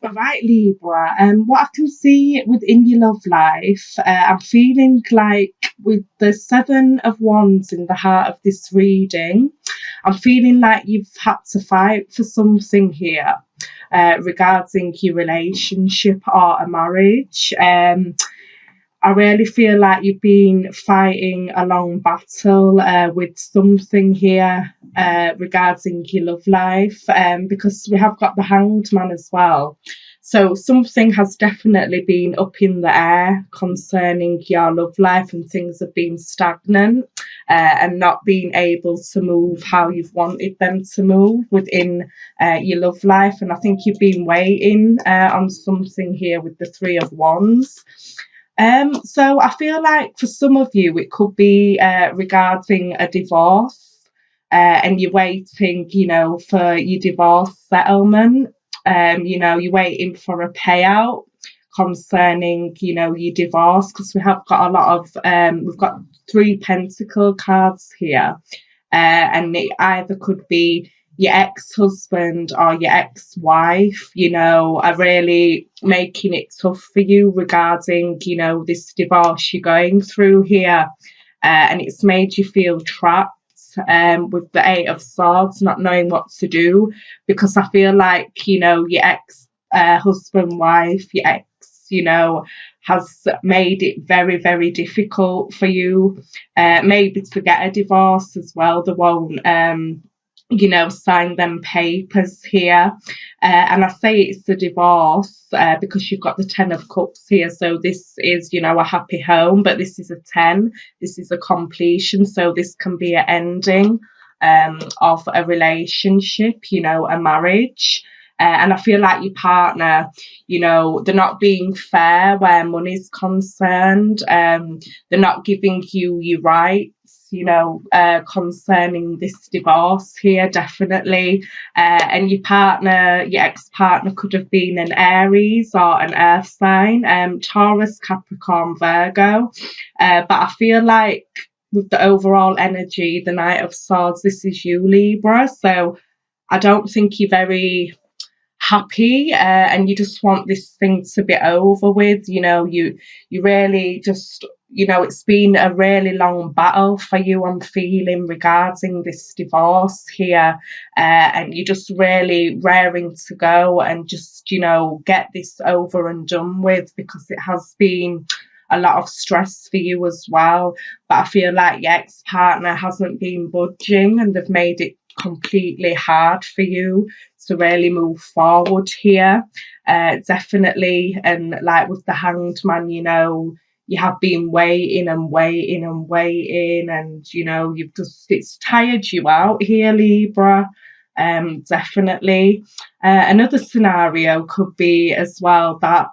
Right, Libra. What I can see within your love life, I'm feeling like with the Seven of Wands in the heart of this reading, I'm feeling like you've had to fight for something here regarding your relationship or a marriage. I really feel like you've been fighting a long battle with something here regarding your love life, because we have got the Hanged Man as well. So something has definitely been up in the air concerning your love life, and things have been stagnant and not being able to move how you've wanted them to move within your love life. And I think you've been waiting on something here with the Three of Wands. So I feel like for some of you, it could be regarding a divorce, and you're waiting, for your divorce settlement. You're waiting for a payout concerning, your divorce, because we have got a lot of, we've got three pentacle cards here, and it either could be your ex-husband or your ex-wife, are really making it tough for you regarding, this divorce you're going through here. And it's made you feel trapped with the Eight of Swords, not knowing what to do, because I feel like, your ex husband, wife, your ex, has made it very, very difficult for you, maybe to get a divorce as well. They won't, sign them papers here. And I say it's a divorce because you've got the Ten of Cups here. So this is, a happy home, but this is a 10. This is a completion. So this can be an ending of a relationship, a marriage. And I feel like your partner, they're not being fair where money's concerned. They're not giving you your rights, concerning this divorce here, definitely. And your partner, your ex-partner could have been an Aries or an earth sign, Taurus, Capricorn, Virgo. But I feel like with the overall energy, the Knight of Swords, this is you, Libra. So I don't think you're very happy, and you just want this thing to be over with. You really just, it's been a really long battle for you, I'm feeling, regarding this divorce here, and you're just really raring to go and just, get this over and done with, because it has been a lot of stress for you as well. But I feel like your ex-partner hasn't been budging, and they've made it completely hard for you to really move forward here. Definitely. And like with the Hanged Man, you have been waiting and waiting and waiting, and you've just, it's tired you out here, Libra. Definitely. Another scenario could be as well that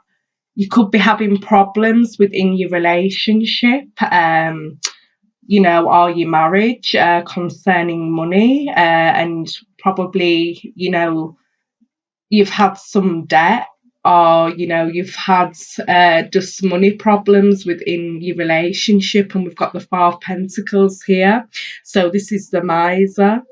you could be having problems within your relationship, or your marriage, concerning money, and probably, you've had some debt, or, you've had just money problems within your relationship. And we've got the Four of Pentacles here. So this is the miser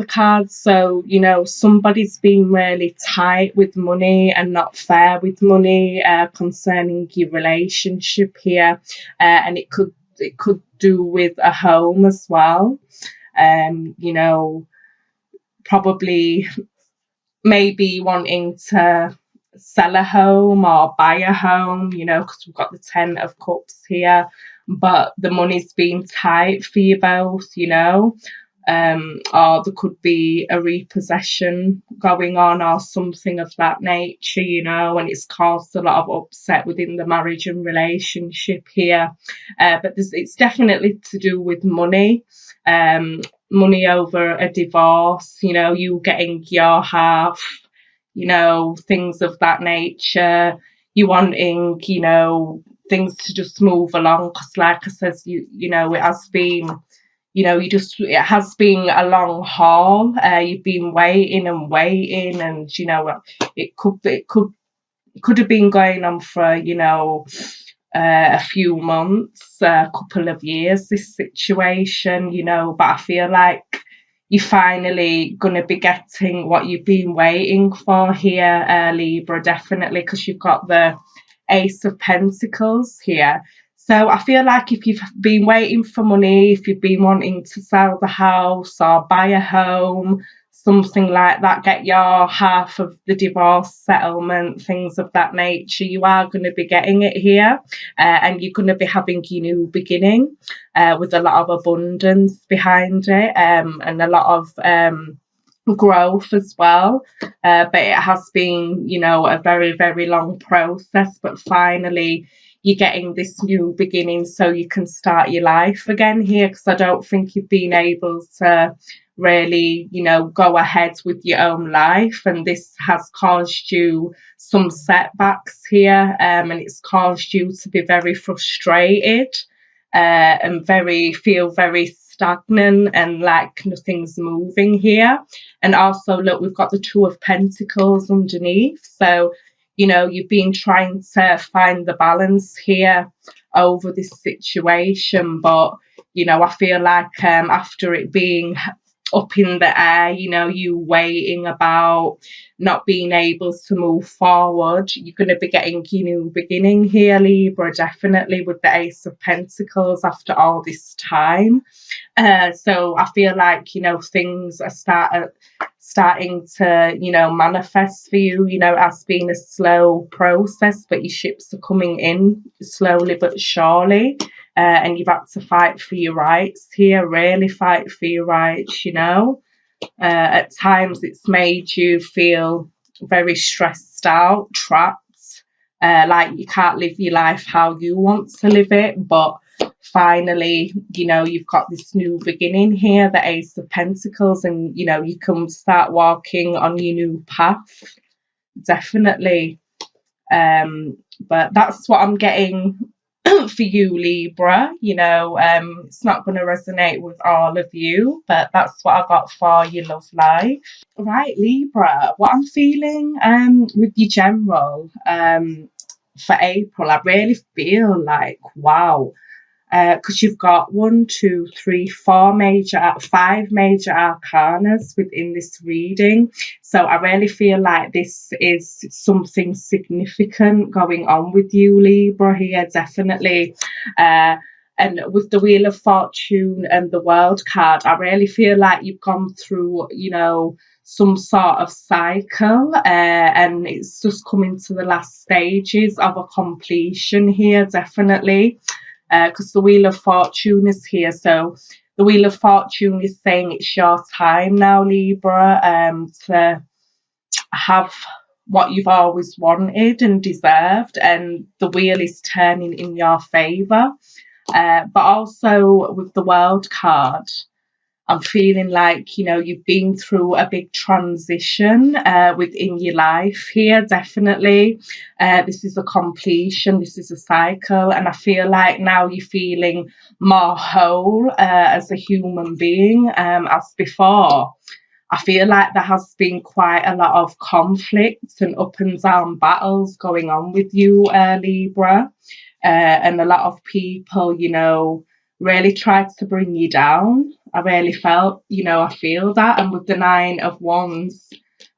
card. So, somebody's been really tight with money and not fair with money, concerning your relationship here. And it could do with a home as well. Probably maybe wanting to sell a home or buy a home, because we've got the Ten of Cups here, but the money's been tight for you both, or there could be a repossession going on or something of that nature, and it's caused a lot of upset within the marriage and relationship here. But it's definitely to do with money. Money over a divorce, you getting your half, things of that nature. You wanting, things to just move along, because like I says, it has been, it has been a long haul. You've been waiting and waiting, and it could have been going on for, a few months, a couple of years, this situation, but I feel like you're finally going to be getting what you've been waiting for here, Libra, definitely, because you've got the Ace of Pentacles here. So I feel like if you've been waiting for money, if you've been wanting to sell the house or buy a home, something like that, get your half of the divorce settlement, things of that nature, you are going to be getting it here, and you're going to be having your new beginning, with a lot of abundance behind it, and a lot of growth as well. But it has been, a very, very long process, but finally you're getting this new beginning so you can start your life again here, because I don't think you've been able to really, go ahead with your own life, and this has caused you some setbacks here, and it's caused you to be very frustrated, and feel very stagnant and like nothing's moving here. And also, look, we've got the Two of Pentacles underneath. So, you've been trying to find the balance here over this situation. But, I feel like after it being up in the air, you waiting about, not being able to move forward, you're going to be getting your new beginning here, Libra, definitely, with the Ace of Pentacles after all this time. So I feel like, things are starting to, manifest for you. It's been a slow process, but your ships are coming in slowly but surely. And you've had to fight for your rights here, really fight for your rights, At times it's made you feel very stressed out, trapped, like you can't live your life how you want to live it. But finally, you've got this new beginning here, the Ace of Pentacles, and, you can start walking on your new path, definitely. But that's what I'm getting for you, Libra. It's not going to resonate with all of you, but that's what I got for your love life. Right, Libra, what I'm feeling with your general for April, I really feel like, wow, because you've got 1, 2, 3, 4 5 major arcanas within this reading. So I really feel like this is something significant going on with you, Libra, here, definitely. And with the Wheel of Fortune and the World card, I really feel like you've gone through, some sort of cycle, and it's just coming to the last stages of a completion here, definitely. Because the Wheel of Fortune is here. So the Wheel of Fortune is saying it's your time now, Libra, to have what you've always wanted and deserved, and the wheel is turning in your favour. But also with the World card, I'm feeling like, you've been through a big transition within your life here, definitely. This is a completion, this is a cycle, and I feel like now you're feeling more whole as a human being as before. I feel like there has been quite a lot of conflict and up and down battles going on with you, Libra. And a lot of people, really tried to bring you down. I really felt, I feel that. And with the 9 of Wands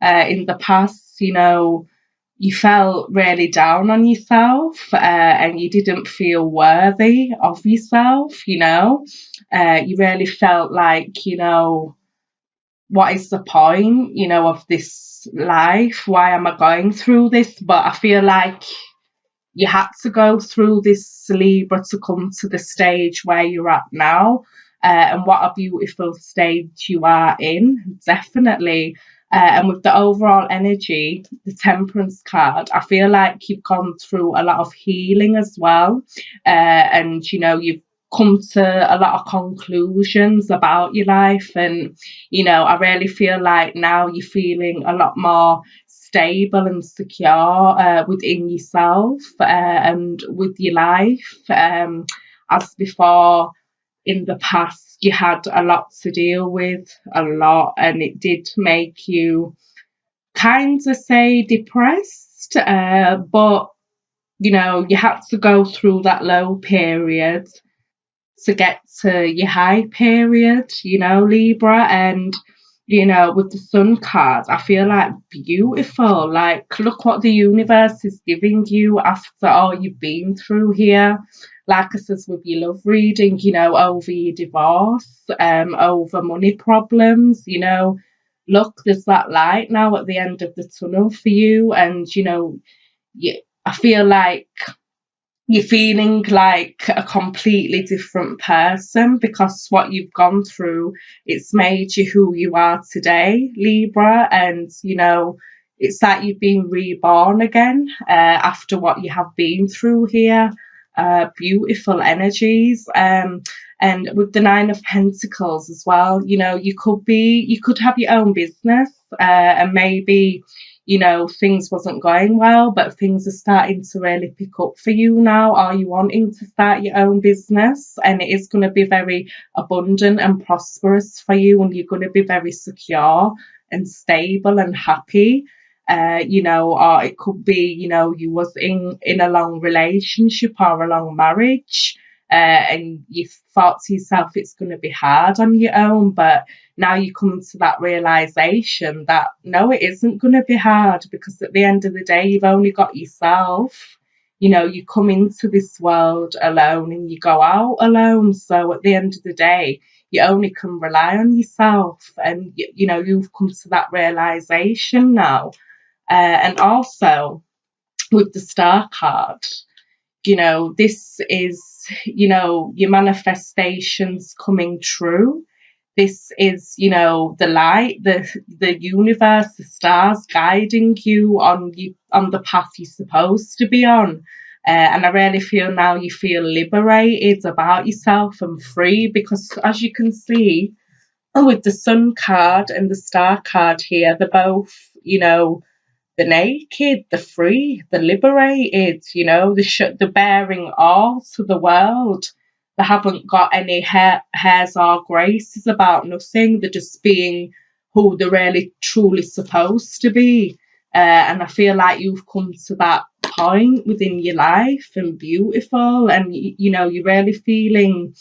in the past, you felt really down on yourself, and you didn't feel worthy of yourself, You really felt like, what is the point, of this life? Why am I going through this? But I feel like you had to go through this, Libra, to come to the stage where you're at now. And what a beautiful stage you are in, definitely. And with the overall energy, the Temperance card, I feel like you've gone through a lot of healing as well. And, you've come to a lot of conclusions about your life. And, I really feel like now you're feeling a lot more stable and secure within yourself and with your life. As before, in the past, you had a lot to deal with, a lot, and it did make you kind of say depressed, but you had to go through that low period to get to your high period, you know, Libra. And, you know, with the sun card, I feel like beautiful. Like, look what the universe is giving you after all you've been through here. Like I says with your love reading, you know, over your divorce, over money problems, you know, look, there's that light now at the end of the tunnel for you. And, you know, I feel like you're feeling like a completely different person because what you've gone through, it's made you who you are today, Libra. And, you know, it's like you've been reborn again after what you have been through here. Beautiful energies. And with the Nine of Pentacles as well, you know, you could have your own business, and maybe, you know, things wasn't going well, but things are starting to really pick up for you now. Are you wanting to start your own business? And it is going to be very abundant and prosperous for you, and you're going to be very secure and stable and happy. You know, or it could be, you know, you was in a long relationship or a long marriage, and you thought to yourself it's going to be hard on your own, but now you come to that realization that no, it isn't going to be hard, because at the end of the day, you've only got yourself. You know, you come into this world alone and you go out alone. So at the end of the day, you only can rely on yourself. And, you know, you've come to that realization now. And also with the Star card, you know, this is, you know, your manifestations coming true. This is, you know, the light, the universe, the stars guiding you on the path you're supposed to be on. And I really feel now you feel liberated about yourself and free, because as you can see, with the Sun card and the Star card here, they're both, you know, the naked, the free, the liberated, you know, the bearing all to the world. They haven't got any hairs or graces about nothing. They're just being who they're really truly supposed to be. And I feel like you've come to that point within your life, and beautiful. And, you know, you're really feeling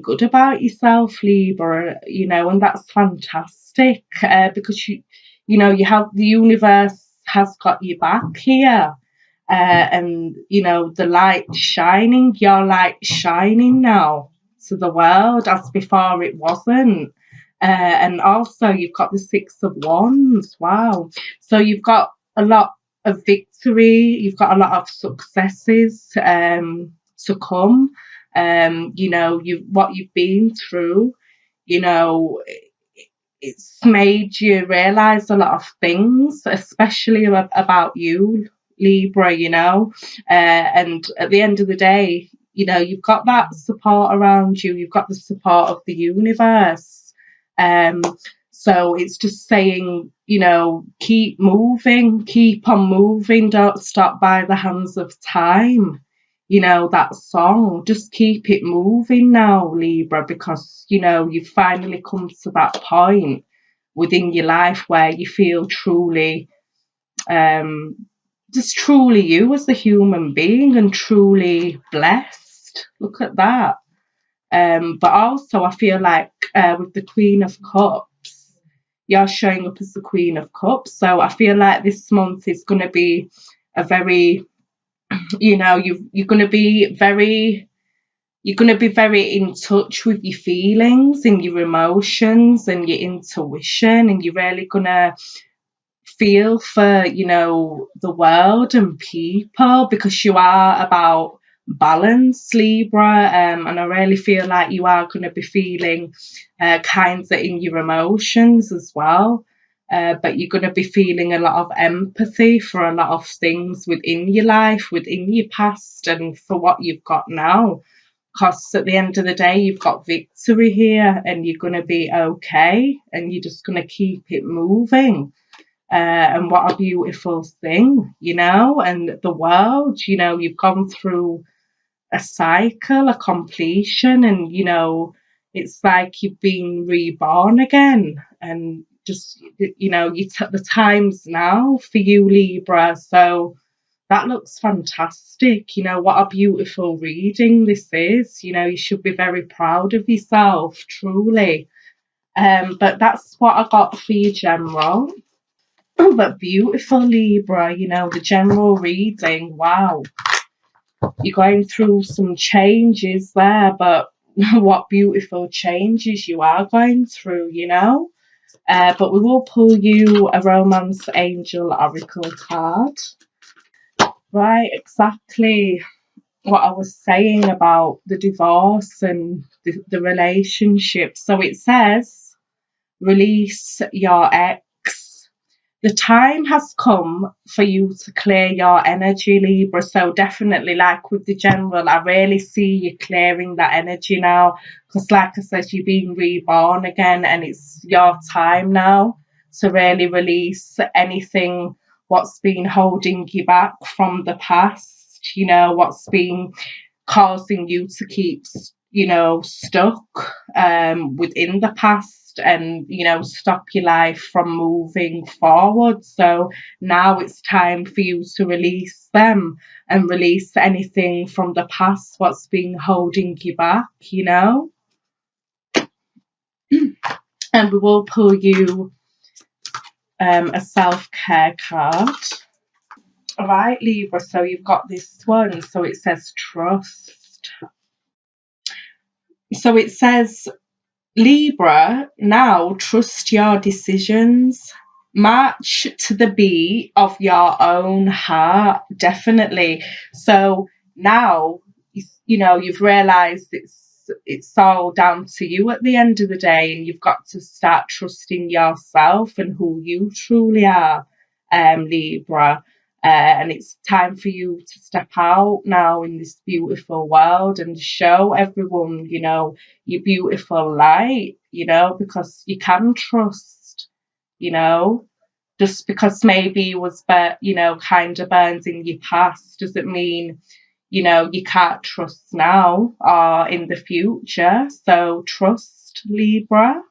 good about yourself, Libra, you know, and that's fantastic, because you know, you have the universe has got your back here, and, you know, the light shining, your light shining now to the world as before it wasn't. And also you've got the Six of Wands. Wow. So you've got a lot of victory, you've got a lot of successes to come. You know, what you've been through, you know, it's made you realize a lot of things, especially about you, Libra, you know. And at the end of the day, you know, you've got that support around you, you've got the support of the universe. Um, so it's just saying, you know, keep moving, keep on moving, don't stop by the hands of time. You know, that song, just keep it moving now, Libra, because, you know, you've finally come to that point within your life where you feel truly, just truly you as a human being, and truly blessed. Look at that. But also I feel like, with the Queen of Cups, you're showing up as the Queen of Cups. So I feel like this month is going to be a very, you know, you're going to be very, you're going to be very in touch with your feelings and your emotions and your intuition, and you're really going to feel for, you know, the world and people, because you are about balance, Libra. And I really feel like you are going to be feeling kinds of in your emotions as well. But you're going to be feeling a lot of empathy for a lot of things within your life, within your past, and for what you've got now. Because at the end of the day, you've got victory here, and you're going to be okay, and you're just going to keep it moving. And what a beautiful thing, you know, and the world, you know, you've gone through a cycle, a completion, and, you know, it's like you've been reborn again. And just, you know, the time's now for you, Libra. So That looks fantastic. You know, what a beautiful reading this is. You know, you should be very proud of yourself, truly. But that's what I got for you, General. Oh, but beautiful, Libra. You know, the general reading. Wow, you're going through some changes there, but what beautiful changes you are going through, you know. But we will pull you a Romance Angel Oracle card. Right, exactly what I was saying about the divorce and the relationship. So it says, release your ex. The time has come for you to clear your energy, Libra. So definitely, like with the general, I really see you clearing that energy now. Because like I said, you're being reborn again, and it's your time now to really release anything what's been holding you back from the past, you know, what's been causing you to keep, you know, stuck within the past, and, you know, stop your life from moving forward. So now it's time for you to release them and release anything from the past what's been holding you back, you know. And we will pull you a self-care card. All right, Libra, so you've got this one. So it says trust. So it says, Libra, now trust your decisions. March to the beat of your own heart, definitely. So now, you know, you've realised it's all down to you at the end of the day, and you've got to start trusting yourself and who you truly are, Libra. And it's time for you to step out now in this beautiful world and show everyone, you know, your beautiful light, you know, because you can trust, you know. Just because maybe you was, you know, kind of burned in your past doesn't mean, you know, you can't trust now or in the future. So trust, Libra.